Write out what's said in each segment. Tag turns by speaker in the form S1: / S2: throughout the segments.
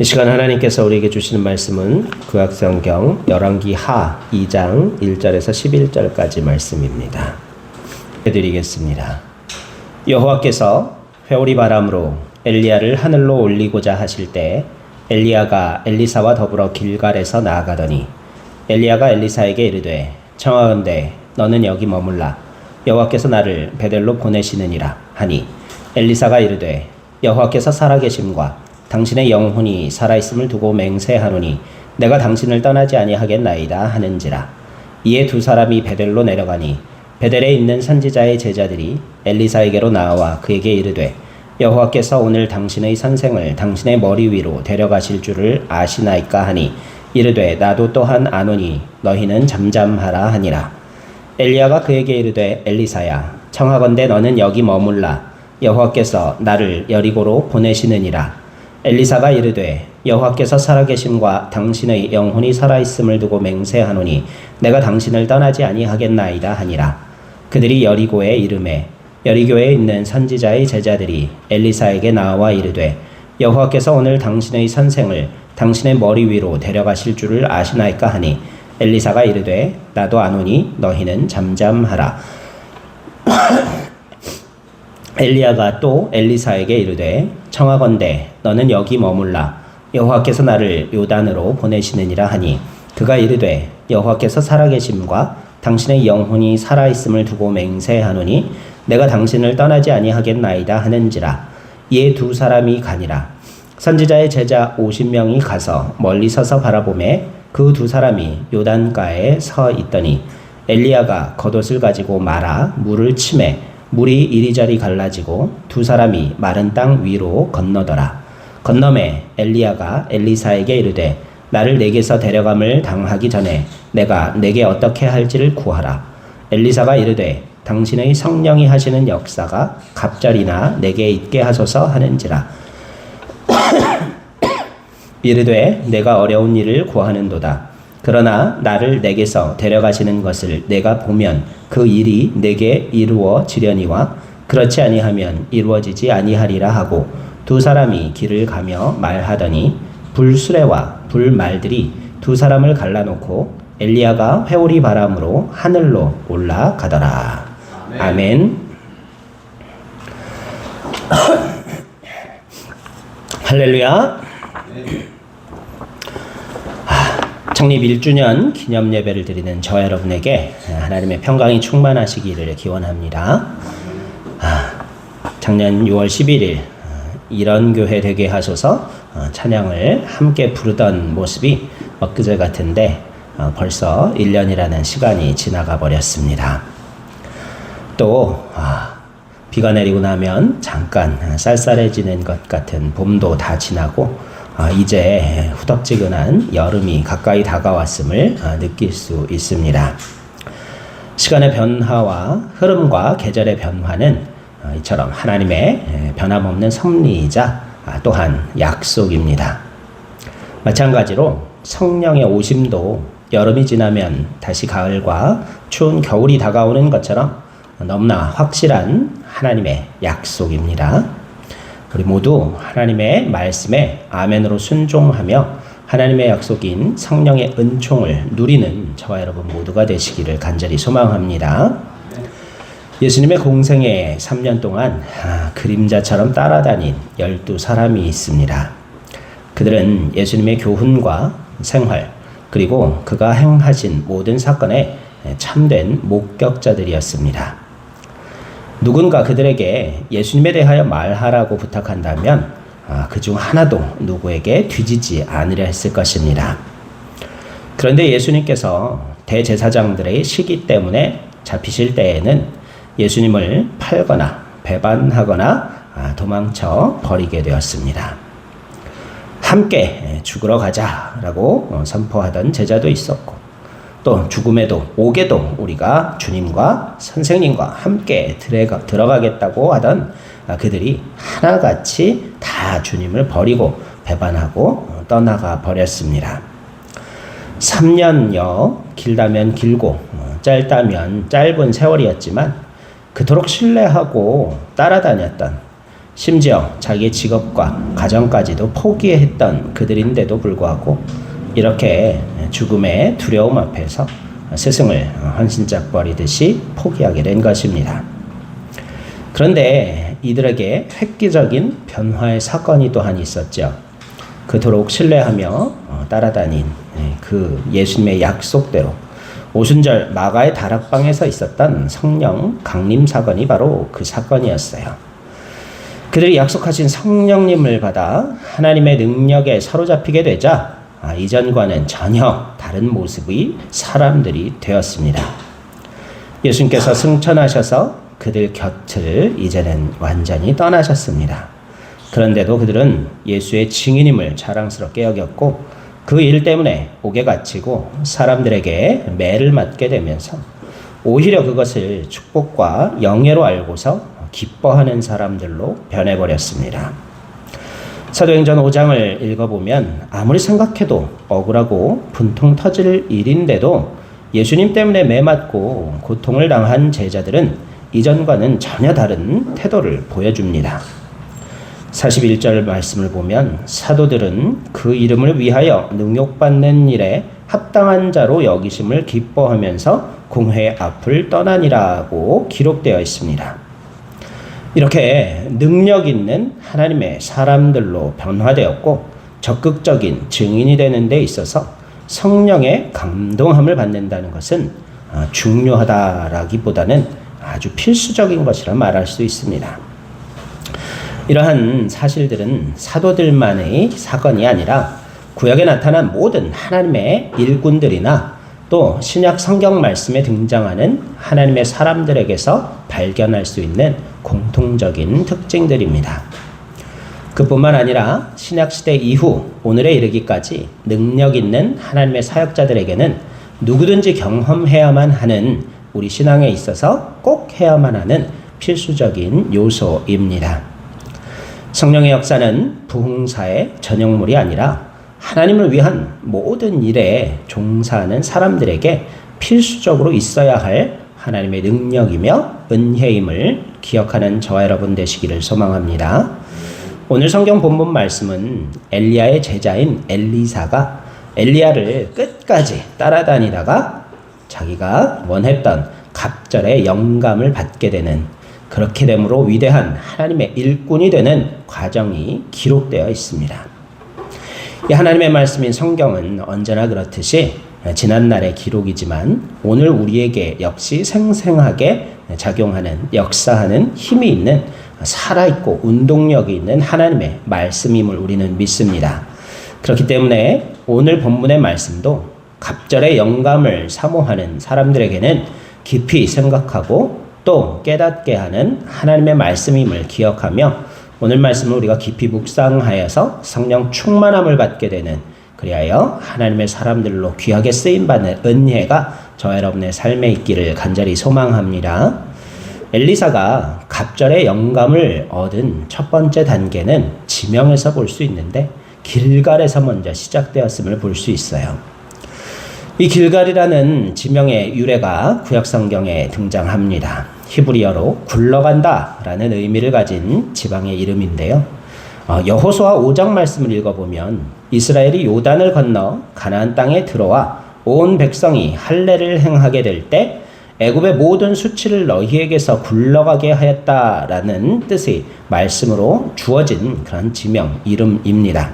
S1: 이 시간 하나님께서 우리에게 주시는 말씀은 구약성경 열왕기 하 2장 1절에서 11절까지 말씀입니다. 해드리겠습니다. 여호와께서 회오리 바람으로 엘리야를 하늘로 올리고자 하실 때 엘리야가 엘리사와 더불어 길갈에서 나아가더니 엘리야가 엘리사에게 이르되 청하건대 너는 여기 머물라 여호와께서 나를 베델로 보내시느니라 하니 엘리사가 이르되 여호와께서 살아계심과 당신의 영혼이 살아있음을 두고 맹세하노니 내가 당신을 떠나지 아니하겠나이다 하는지라. 이에 두 사람이 베델로 내려가니 베델에 있는 선지자의 제자들이 엘리사에게로 나와 그에게 이르되 여호와께서 오늘 당신의 선생을 당신의 머리 위로 데려가실 줄을 아시나이까 하니 이르되 나도 또한 아노니 너희는 잠잠하라 하니라. 엘리야가 그에게 이르되 엘리사야 청하건대 너는 여기 머물라 여호와께서 나를 여리고로 보내시느니라. 엘리사가 이르되 여호와께서 살아계심과 당신의 영혼이 살아있음을 두고 맹세하노니 내가 당신을 떠나지 아니하겠나이다 하니라. 그들이 여리고에 이르매 여리고에 있는 선지자의 제자들이 엘리사에게 나와 이르되 여호와께서 오늘 당신의 선생을 당신의 머리 위로 데려가실 줄을 아시나이까 하니 엘리사가 이르되 나도 아노니 너희는 잠잠하라. 엘리야가 또 엘리사에게 이르되 청하건대 너는 여기 머물라 여호와께서 나를 요단으로 보내시느니라 하니 그가 이르되 여호와께서 살아계심과 당신의 영혼이 살아있음을 두고 맹세하노니 내가 당신을 떠나지 아니하겠나이다 하는지라. 이에 두 사람이 가니라. 선지자의 제자 50명이 가서 멀리 서서 바라보매 그 두 사람이 요단가에 서 있더니 엘리야가 겉옷을 가지고 말아 물을 치매 물이 이리저리 갈라지고 두 사람이 마른 땅 위로 건너더라. 건너매 엘리야가 엘리사에게 이르되 나를 내게서 데려감을 당하기 전에 내가 내게 어떻게 할지를 구하라. 엘리사가 이르되 당신의 성령이 하시는 역사가 갑절이나 내게 있게 하소서 하는지라. 이르되 내가 어려운 일을 구하는도다. 그러나 나를 내게서 데려가시는 것을 내가 보면 그 일이 내게 이루어지려니와 그렇지 아니하면 이루어지지 아니하리라 하고 두 사람이 길을 가며 말하더니 불수레와 불말들이 두 사람을 갈라놓고 엘리야가 회오리 바람으로 하늘로 올라가더라. 아멘. 할렐루야. 창립 1주년 기념 예배를 드리는 저와 여러분에게 하나님의 평강이 충만하시기를 기원합니다. 작년 6월 11일 이런 교회 되게 하소서 찬양을 함께 부르던 모습이 엊그제 같은데 벌써 1년이라는 시간이 지나가 버렸습니다. 또 비가 내리고 나면 잠깐 쌀쌀해지는 것 같은 봄도 다 지나고 이제 후덥지근한 여름이 가까이 다가왔음을 느낄 수 있습니다. 시간의 변화와 흐름과 계절의 변화는 이처럼 하나님의 변함없는 섭리이자 또한 약속입니다. 마찬가지로 성령의 오심도 여름이 지나면 다시 가을과 추운 겨울이 다가오는 것처럼 너무나 확실한 하나님의 약속입니다. 우리 모두 하나님의 말씀에 아멘으로 순종하며 하나님의 약속인 성령의 은총을 누리는 저와 여러분 모두가 되시기를 간절히 소망합니다. 예수님의 공생애 3년 동안 그림자처럼 따라다닌 12사람이 있습니다. 그들은 예수님의 교훈과 생활 그리고 그가 행하신 모든 사건의 참된 목격자들이었습니다. 누군가 그들에게 예수님에 대하여 말하라고 부탁한다면 그중 하나도 누구에게 뒤지지 않으려 했을 것입니다. 그런데 예수님께서 대제사장들의 시기 때문에 잡히실 때에는 예수님을 팔거나 배반하거나 도망쳐 버리게 되었습니다. 함께 죽으러 가자라고 선포하던 제자도 있었고 또 죽음에도 옥에도 우리가 주님과 선생님과 함께 들어가겠다고 하던 그들이 하나같이 다 주님을 버리고 배반하고 떠나가 버렸습니다. 3년여 길다면 길고 짧다면 짧은 세월이었지만 그토록 신뢰하고 따라다녔던 심지어 자기의 직업과 가정까지도 포기했던 그들인데도 불구하고 이렇게 죽음의 두려움 앞에서 스승을 헌신짝 버리듯이 포기하게 된 것입니다. 그런데 이들에게 획기적인 변화의 사건이 또한 있었죠. 그토록 신뢰하며 따라다닌 그 예수님의 약속대로 오순절 마가의 다락방에서 있었던 성령 강림 사건이 바로 그 사건이었어요. 그들이 약속하신 성령님을 받아 하나님의 능력에 사로잡히게 되자 이전과는 전혀 다른 모습의 사람들이 되었습니다. 예수님께서 승천하셔서 그들 곁을 이제는 완전히 떠나셨습니다. 그런데도 그들은 예수의 증인임을 자랑스럽게 여겼고 그 일 때문에 옥에 갇히고 사람들에게 매를 맞게 되면서 오히려 그것을 축복과 영예로 알고서 기뻐하는 사람들로 변해버렸습니다. 사도행전 5장을 읽어보면 아무리 생각해도 억울하고 분통 터질 일인데도 예수님 때문에 매 맞고 고통을 당한 제자들은 이전과는 전혀 다른 태도를 보여줍니다. 41절 말씀을 보면 사도들은 그 이름을 위하여 능욕받는 일에 합당한 자로 여기심을 기뻐하면서 공회 앞을 떠나니라고 기록되어 있습니다. 이렇게 능력 있는 하나님의 사람들로 변화되었고 적극적인 증인이 되는 데 있어서 성령의 감동함을 받는다는 것은 중요하다라기보다는 아주 필수적인 것이라 말할 수 있습니다. 이러한 사실들은 사도들만의 사건이 아니라 구약에 나타난 모든 하나님의 일꾼들이나 또 신약 성경 말씀에 등장하는 하나님의 사람들에게서 발견할 수 있는 공통적인 특징들입니다. 그뿐만 아니라 신약시대 이후 오늘에 이르기까지 능력 있는 하나님의 사역자들에게는 누구든지 경험해야만 하는 우리 신앙에 있어서 꼭 해야만 하는 필수적인 요소입니다. 성령의 역사는 부흥사의 전형물이 아니라 하나님을 위한 모든 일에 종사하는 사람들에게 필수적으로 있어야 할 하나님의 능력이며 은혜임을 기억하는 저와 여러분 되시기를 소망합니다. 오늘 성경 본문 말씀은 엘리야의 제자인 엘리사가 엘리야를 끝까지 따라다니다가 자기가 원했던 갑절의 영감을 받게 되는, 그렇게 됨으로 위대한 하나님의 일꾼이 되는 과정이 기록되어 있습니다. 이 하나님의 말씀인 성경은 언제나 그렇듯이 지난날의 기록이지만 오늘 우리에게 역시 생생하게 작용하는, 역사하는 힘이 있는, 살아있고 운동력이 있는 하나님의 말씀임을 우리는 믿습니다. 그렇기 때문에 오늘 본문의 말씀도 갑절의 영감을 사모하는 사람들에게는 깊이 생각하고 또 깨닫게 하는 하나님의 말씀임을 기억하며 오늘 말씀을 우리가 깊이 묵상하여서 성령 충만함을 받게 되는, 그리하여 하나님의 사람들로 귀하게 쓰임받는 은혜가 저와 여러분의 삶에 있기를 간절히 소망합니다. 엘리사가 갑절의 영감을 얻은 첫 번째 단계는 지명에서 볼 수 있는데 길갈에서 먼저 시작되었음을 볼 수 있어요. 이 길갈이라는 지명의 유래가 구약성경에 등장합니다. 히브리어로 굴러간다 라는 의미를 가진 지방의 이름인데요. 여호수아 5장 말씀을 읽어보면 이스라엘이 요단을 건너 가나안 땅에 들어와 온 백성이 할례를 행하게 될 때 애굽의 모든 수치를 너희에게서 굴러가게 하였다라는 뜻의 말씀으로 주어진 그런 지명 이름입니다.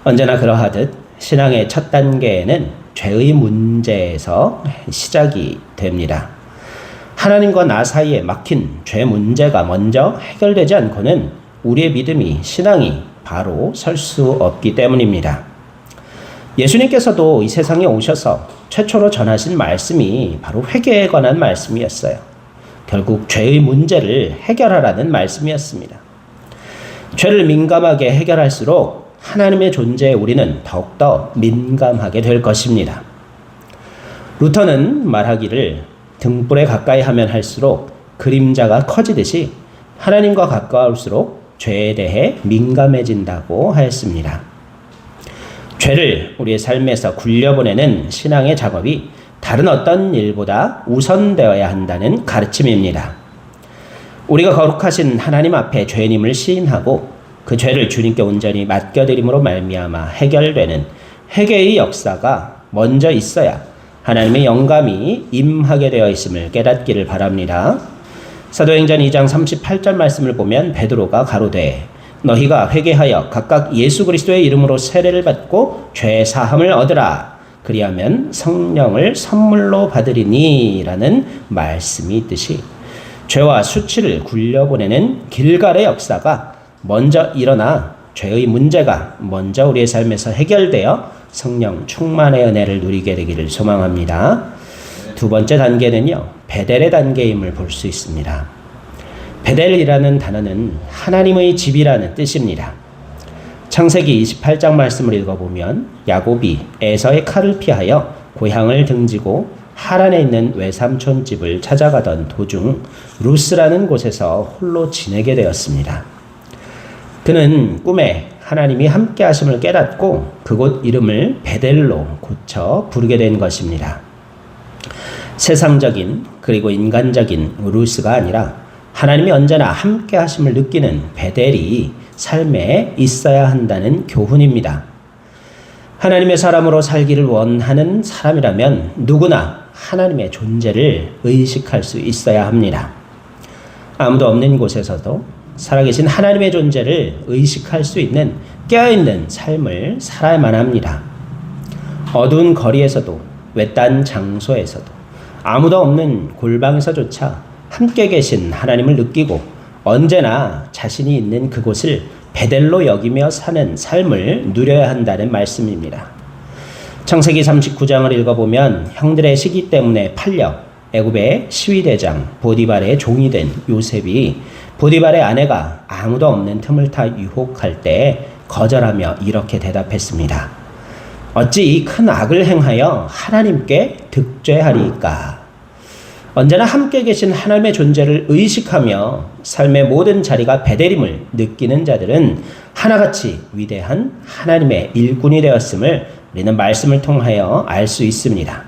S1: 언제나 그러하듯 신앙의 첫 단계에는 죄의 문제에서 시작이 됩니다. 하나님과 나 사이에 막힌 죄 문제가 먼저 해결되지 않고는 우리의 믿음이, 신앙이 바로 설 수 없기 때문입니다. 예수님께서도 이 세상에 오셔서 최초로 전하신 말씀이 바로 회개에 관한 말씀이었어요. 결국 죄의 문제를 해결하라는 말씀이었습니다. 죄를 민감하게 해결할수록 하나님의 존재에 우리는 더욱더 민감하게 될 것입니다. 루터는 말하기를 등불에 가까이 하면 할수록 그림자가 커지듯이 하나님과 가까울수록 죄에 대해 민감해진다고 하였습니다. 죄를 우리의 삶에서 굴려보내는 신앙의 작업이 다른 어떤 일보다 우선되어야 한다는 가르침입니다. 우리가 거룩하신 하나님 앞에 죄인임을 시인하고 그 죄를 주님께 온전히 맡겨드림으로 말미암아 해결되는 회개의 역사가 먼저 있어야 하나님의 영감이 임하게 되어 있음을 깨닫기를 바랍니다. 사도행전 2장 38절 말씀을 보면 베드로가 가로되 너희가 회개하여 각각 예수 그리스도의 이름으로 세례를 받고 죄 사함을 얻으라. 그리하면 성령을 선물로 받으리니 라는 말씀이 있듯이 죄와 수치를 굴려보내는 길갈의 역사가 먼저 일어나 죄의 문제가 먼저 우리의 삶에서 해결되어 성령 충만의 은혜를 누리게 되기를 소망합니다. 두 번째 단계는요, 베델의 단계임을 볼 수 있습니다. 베델이라는 단어는 하나님의 집이라는 뜻입니다. 창세기 28장 말씀을 읽어보면 야곱이 에서의 칼을 피하여 고향을 등지고 하란에 있는 외삼촌 집을 찾아가던 도중 루스라는 곳에서 홀로 지내게 되었습니다. 그는 꿈에 하나님이 함께 하심을 깨닫고 그곳 이름을 베델로 고쳐 부르게 된 것입니다. 세상적인 그리고 인간적인 루스가 아니라 하나님이 언제나 함께 하심을 느끼는 베델이 삶에 있어야 한다는 교훈입니다. 하나님의 사람으로 살기를 원하는 사람이라면 누구나 하나님의 존재를 의식할 수 있어야 합니다. 아무도 없는 곳에서도 살아계신 하나님의 존재를 의식할 수 있는 깨어있는 삶을 살아야만 합니다. 어두운 거리에서도 외딴 장소에서도 아무도 없는 골방에서조차 함께 계신 하나님을 느끼고 언제나 자신이 있는 그곳을 베델로 여기며 사는 삶을 누려야 한다는 말씀입니다. 창세기 39장을 읽어보면 형들의 시기 때문에 팔려 애굽의 시위대장 보디발의 종이 된 요셉이 보디발의 아내가 아무도 없는 틈을 타 유혹할 때 거절하며 이렇게 대답했습니다. 어찌 이 큰 악을 행하여 하나님께 득죄하리이까. 언제나 함께 계신 하나님의 존재를 의식하며 삶의 모든 자리가 베델임을 느끼는 자들은 하나같이 위대한 하나님의 일꾼이 되었음을 우리는 말씀을 통하여 알 수 있습니다.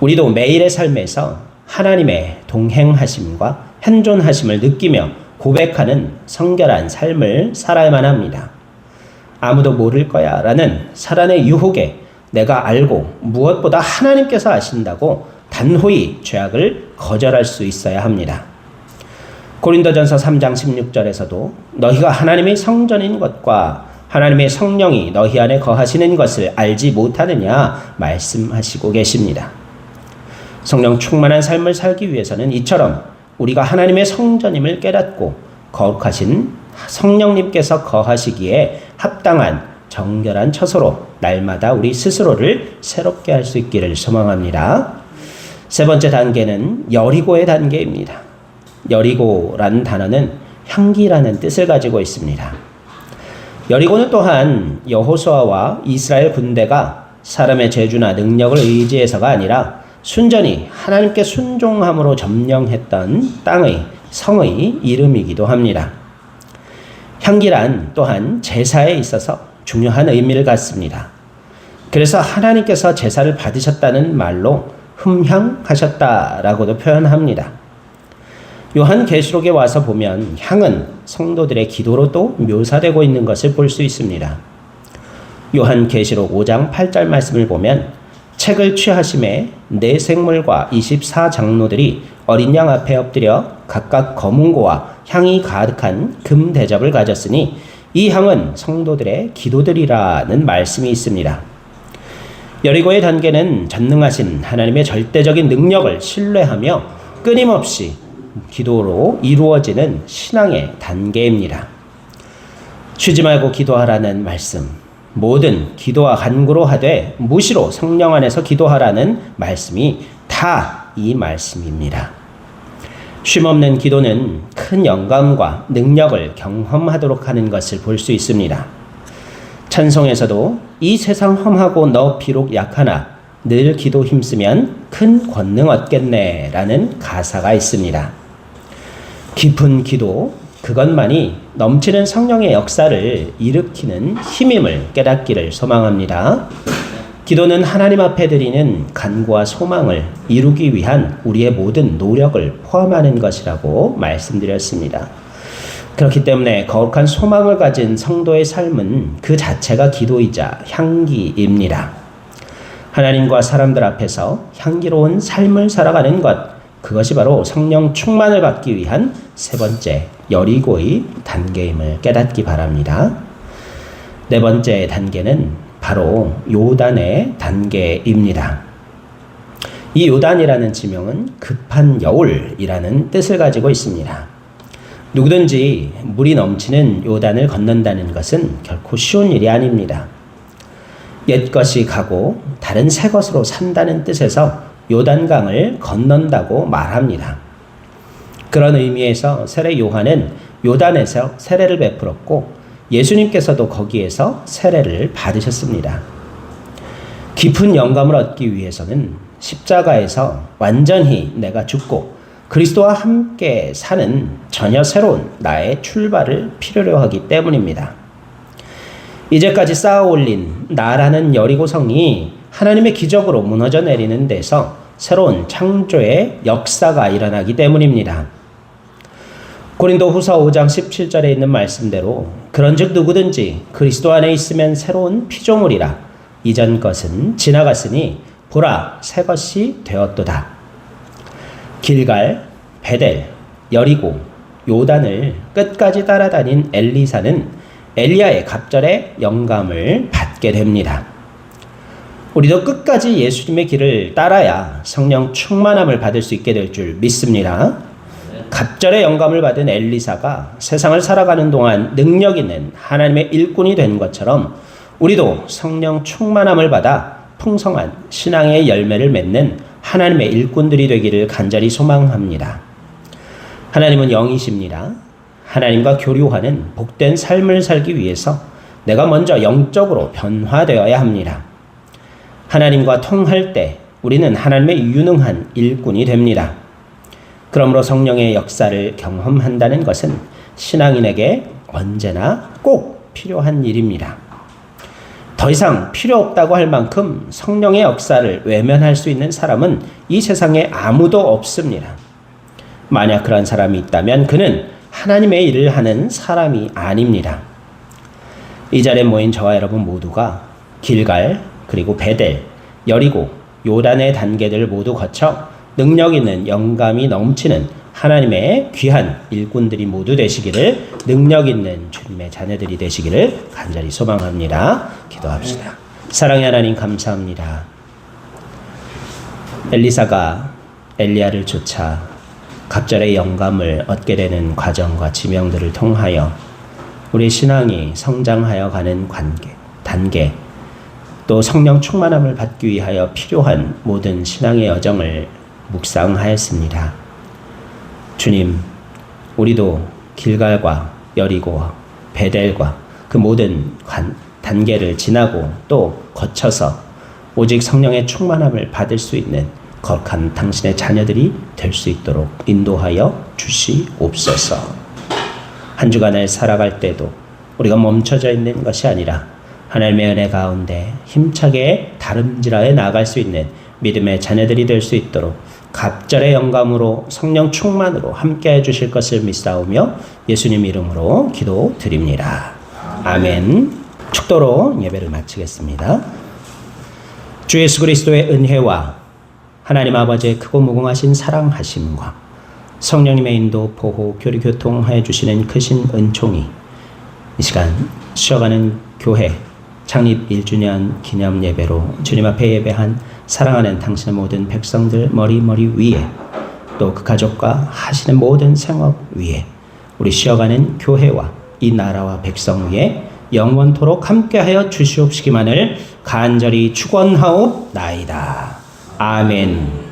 S1: 우리도 매일의 삶에서 하나님의 동행하심과 현존하심을 느끼며 고백하는 성결한 삶을 살아야만 합니다. 아무도 모를 거야 라는 사단의 유혹에 내가 알고 무엇보다 하나님께서 아신다고 단호히 죄악을 거절할 수 있어야 합니다. 고린도전서 3장 16절에서도 너희가 하나님의 성전인 것과 하나님의 성령이 너희 안에 거하시는 것을 알지 못하느냐 말씀하시고 계십니다. 성령 충만한 삶을 살기 위해서는 이처럼 우리가 하나님의 성전임을 깨닫고 거룩하신 성령님께서 거하시기에 합당한 정결한 처소로 날마다 우리 스스로를 새롭게 할 수 있기를 소망합니다. 세 번째 단계는 여리고의 단계입니다. 여리고라는 단어는 향기라는 뜻을 가지고 있습니다. 여리고는 또한 여호수아와 이스라엘 군대가 사람의 재주나 능력을 의지해서가 아니라 순전히 하나님께 순종함으로 점령했던 땅의 성의 이름이기도 합니다. 향기란 또한 제사에 있어서 중요한 의미를 갖습니다. 그래서 하나님께서 제사를 받으셨다는 말로 흠향하셨다라고도 표현합니다. 요한계시록에 와서 보면 향은 성도들의 기도로도 묘사되고 있는 것을 볼 수 있습니다. 요한계시록 5장 8절 말씀을 보면 책을 취하심에 네 생물과 24장로들이 어린 양 앞에 엎드려 각각 검은고와 향이 가득한 금 대접을 가졌으니 이 향은 성도들의 기도들이라는 말씀이 있습니다. 여리고의 단계는 전능하신 하나님의 절대적인 능력을 신뢰하며 끊임없이 기도로 이루어지는 신앙의 단계입니다. 쉬지 말고 기도하라는 말씀, 모든 기도와 간구로 하되 무시로 성령 안에서 기도하라는 말씀이 다 이 말씀입니다. 쉼없는 기도는 큰 영감과 능력을 경험하도록 하는 것을 볼 수 있습니다. 찬송에서도 이 세상 험하고 너 비록 약하나 늘 기도 힘쓰면 큰 권능 얻겠네 라는 가사가 있습니다. 깊은 기도, 그것만이 넘치는 성령의 역사를 일으키는 힘임을 깨닫기를 소망합니다. 기도는 하나님 앞에 드리는 간구와 소망을 이루기 위한 우리의 모든 노력을 포함하는 것이라고 말씀드렸습니다. 그렇기 때문에 거룩한 소망을 가진 성도의 삶은 그 자체가 기도이자 향기입니다. 하나님과 사람들 앞에서 향기로운 삶을 살아가는 것, 그것이 바로 성령 충만을 받기 위한 세 번째 여리고의 단계임을 깨닫기 바랍니다. 네 번째 단계는 바로 요단의 단계입니다. 이 요단이라는 지명은 급한 여울이라는 뜻을 가지고 있습니다. 누구든지 물이 넘치는 요단을 건넌다는 것은 결코 쉬운 일이 아닙니다. 옛것이 가고 다른 새 것으로 산다는 뜻에서 요단강을 건넌다고 말합니다. 그런 의미에서 세례 요한은 요단에서 세례를 베풀었고 예수님께서도 거기에서 세례를 받으셨습니다. 깊은 영감을 얻기 위해서는 십자가에서 완전히 내가 죽고 그리스도와 함께 사는 전혀 새로운 나의 출발을 필요로 하기 때문입니다. 이제까지 쌓아 올린 나라는 여리고 성이 하나님의 기적으로 무너져 내리는 데서 새로운 창조의 역사가 일어나기 때문입니다. 고린도 후서 5장 17절에 있는 말씀대로 그런즉 누구든지 그리스도 안에 있으면 새로운 피조물이라 이전 것은 지나갔으니 보라 새 것이 되었도다. 길갈, 베델, 여리고, 요단을 끝까지 따라다닌 엘리사는 엘리야의 갑절의 영감을 받게 됩니다. 우리도 끝까지 예수님의 길을 따라야 성령 충만함을 받을 수 있게 될 줄 믿습니다. 갑절의 영감을 받은 엘리사가 세상을 살아가는 동안 능력 있는 하나님의 일꾼이 된 것처럼 우리도 성령 충만함을 받아 풍성한 신앙의 열매를 맺는 하나님의 일꾼들이 되기를 간절히 소망합니다. 하나님은 영이십니다. 하나님과 교류하는 복된 삶을 살기 위해서 내가 먼저 영적으로 변화되어야 합니다. 하나님과 통할 때 우리는 하나님의 유능한 일꾼이 됩니다. 그러므로 성령의 역사를 경험한다는 것은 신앙인에게 언제나 꼭 필요한 일입니다. 더 이상 필요 없다고 할 만큼 성령의 역사를 외면할 수 있는 사람은 이 세상에 아무도 없습니다. 만약 그런 사람이 있다면 그는 하나님의 일을 하는 사람이 아닙니다. 이 자리에 모인 저와 여러분 모두가 길갈, 그리고 베델, 여리고, 요단의 단계들을 모두 거쳐 능력 있는 영감이 넘치는 하나님의 귀한 일꾼들이 모두 되시기를, 능력 있는 주님의 자녀들이 되시기를 간절히 소망합니다. 기도합시다. 사랑의 하나님 감사합니다. 엘리사가 엘리야를 쫓아 갑절의 영감을 얻게 되는 과정과 지명들을 통하여 우리 신앙이 성장하여 가는 단계, 또 성령 충만함을 받기 위하여 필요한 모든 신앙의 여정을 묵상하였습니다. 주님, 우리도 길갈과 여리고와 베델과 그 모든 단계를 지나고 또 거쳐서 오직 성령의 충만함을 받을 수 있는 거룩한 당신의 자녀들이 될 수 있도록 인도하여 주시옵소서. 한 주간을 살아갈 때도 우리가 멈춰져 있는 것이 아니라 하나님의 은혜 가운데 힘차게 다름질하여 나아갈 수 있는 믿음의 자녀들이 될 수 있도록 갑절의 영감으로 성령 충만으로 함께해 주실 것을 믿사오며 예수님 이름으로 기도드립니다. 아멘. 축도로 예배를 마치겠습니다. 주 예수 그리스도의 은혜와 하나님 아버지의 크고 무궁하신 사랑하심과 성령님의 인도, 보호, 교류, 교통하여 주시는 크신 은총이 이 시간 쉬어가는 교회 창립 1주년 기념 예배로 주님 앞에 예배한 사랑하는 당신의 모든 백성들 머리 위에, 또 그 가족과 하시는 모든 생업 위에, 우리 쉬어가는 교회와 이 나라와 백성 위에 영원토록 함께하여 주시옵시기만을 간절히 축원하옵나이다. 아멘.